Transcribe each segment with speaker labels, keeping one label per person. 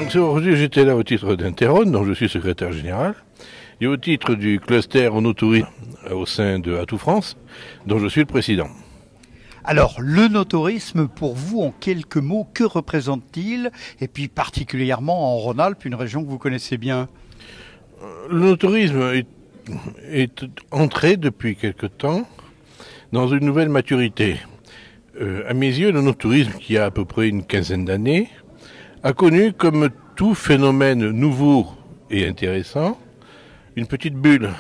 Speaker 1: bien, aujourd'hui, j'étais là au titre d'Interron, dont je suis secrétaire général, et au titre du cluster onotourisme au sein de Atout France, dont je suis le président.
Speaker 2: Alors, le no-tourisme, pour vous, en quelques mots, que représente-t-il? Et puis particulièrement en Rhône-Alpes, une région que vous connaissez bien.
Speaker 1: Le no-tourisme est entré depuis quelque temps dans une nouvelle maturité. À mes yeux, le no-tourisme, qui a à peu près une quinzaine d'années, a connu, comme tout phénomène nouveau et intéressant, une petite bulle.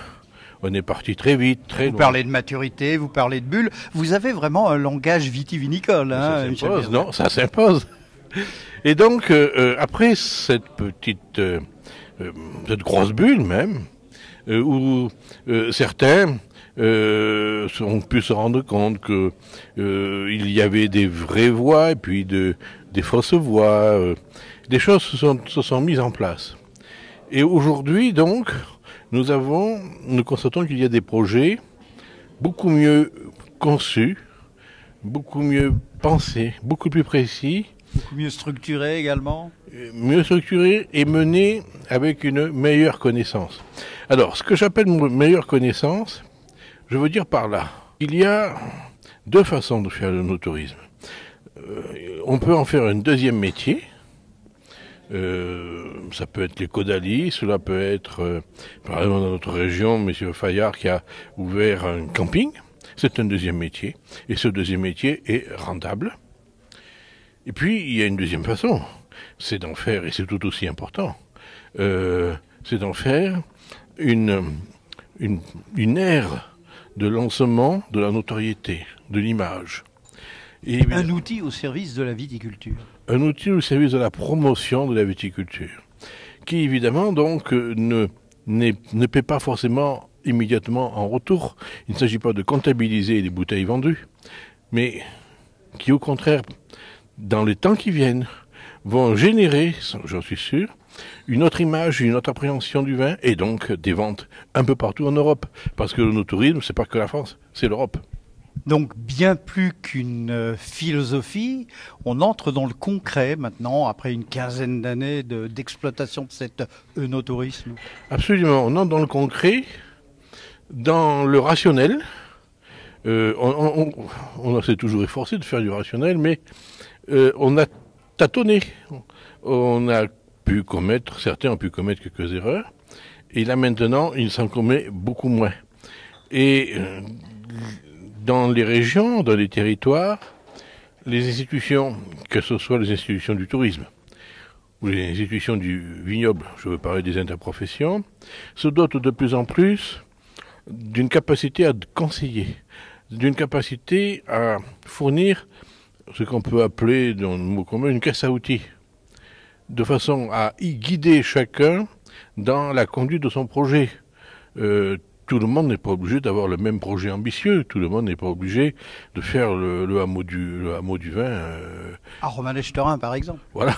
Speaker 1: On est parti très vite, très loin.
Speaker 2: Vous parlez de maturité, vous parlez de bulle. Vous avez vraiment un langage vitivinicole, hein,
Speaker 1: ça s'impose, non, ça s'impose. Et donc, après cette cette grosse bulle même, où certains ont pu se rendre compte que il y avait des vraies voies et puis des fausses voies. Des choses se sont mises en place. Et aujourd'hui, donc, nous constatons qu'il y a des projets beaucoup mieux conçus, beaucoup mieux pensés, beaucoup plus précis.
Speaker 2: Beaucoup mieux structuré également.
Speaker 1: Mieux structurés et menés avec une meilleure connaissance. Alors, ce que j'appelle meilleure connaissance, je veux dire par là, il y a deux façons de faire le no-tourisme. On peut en faire un deuxième métier. Ça peut être l'écodalie, cela peut être, par exemple dans notre région, M. Fayard qui a ouvert un camping. C'est un deuxième métier. Et ce deuxième métier est rentable. Et puis, il y a une deuxième façon. C'est d'en faire, et c'est tout aussi important, c'est d'en faire une ère de lancement de la notoriété, de l'image.
Speaker 2: Un outil au service de la viticulture.
Speaker 1: Un outil au service de la promotion de la viticulture, qui évidemment donc ne paie pas forcément immédiatement en retour. Il ne s'agit pas de comptabiliser les bouteilles vendues, mais qui au contraire, dans les temps qui viennent, vont générer, j'en suis sûr, une autre image, une autre appréhension du vin, et donc des ventes un peu partout en Europe. Parce que le no-tourisme, c'est pas que la France, c'est l'Europe.
Speaker 2: Donc bien plus qu'une philosophie, on entre dans le concret maintenant, après une quinzaine d'années d'exploitation de cet œnotourisme.
Speaker 1: Absolument, on entre dans le concret, dans le rationnel. On s'est toujours efforcé de faire du rationnel, mais on a tâtonné. Certains ont pu commettre quelques erreurs, et là maintenant, il s'en commet beaucoup moins. Et dans les régions, dans les territoires, les institutions, que ce soit les institutions du tourisme ou les institutions du vignoble, je veux parler des interprofessions, se dotent de plus en plus d'une capacité à conseiller, d'une capacité à fournir ce qu'on peut appeler, dans le mot commun, une caisse à outils, de façon à y guider chacun dans la conduite de son projet. Tout le monde n'est pas obligé d'avoir le même projet ambitieux. Tout le monde n'est pas obligé de faire le hameau du vin.
Speaker 2: À Romanèche-Thorins, par exemple.
Speaker 1: Voilà.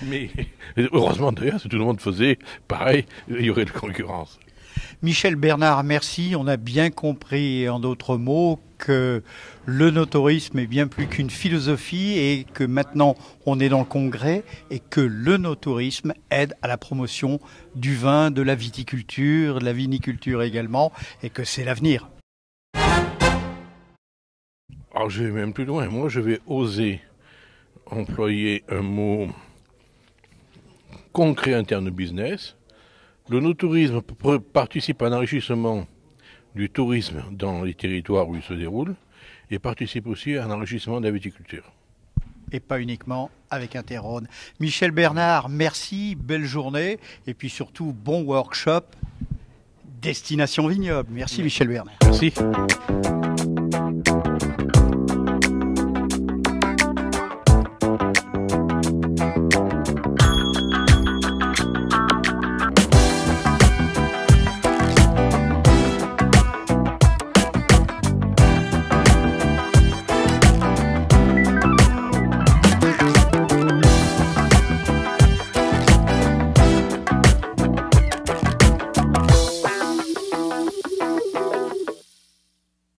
Speaker 1: Mais heureusement d'ailleurs, si tout le monde faisait pareil, il y aurait de concurrence.
Speaker 2: Michel Bernard, merci. On a bien compris, en d'autres mots, que le no-tourisme est bien plus qu'une philosophie et que maintenant on est dans le concret et que le no-tourisme aide à la promotion du vin, de la viticulture, de la viniculture également, et que c'est l'avenir.
Speaker 1: Alors je vais même plus loin. Moi, je vais oser employer un mot concret en termes de business. Le no-tourisme participe à l'enrichissement du tourisme dans les territoires où il se déroule et participe aussi à l'enrichissement de la viticulture.
Speaker 2: Et pas uniquement avec Interron. Michel Bernard, merci, belle journée et puis surtout bon workshop Destination Vignoble. Merci Michel Bernard.
Speaker 1: Merci.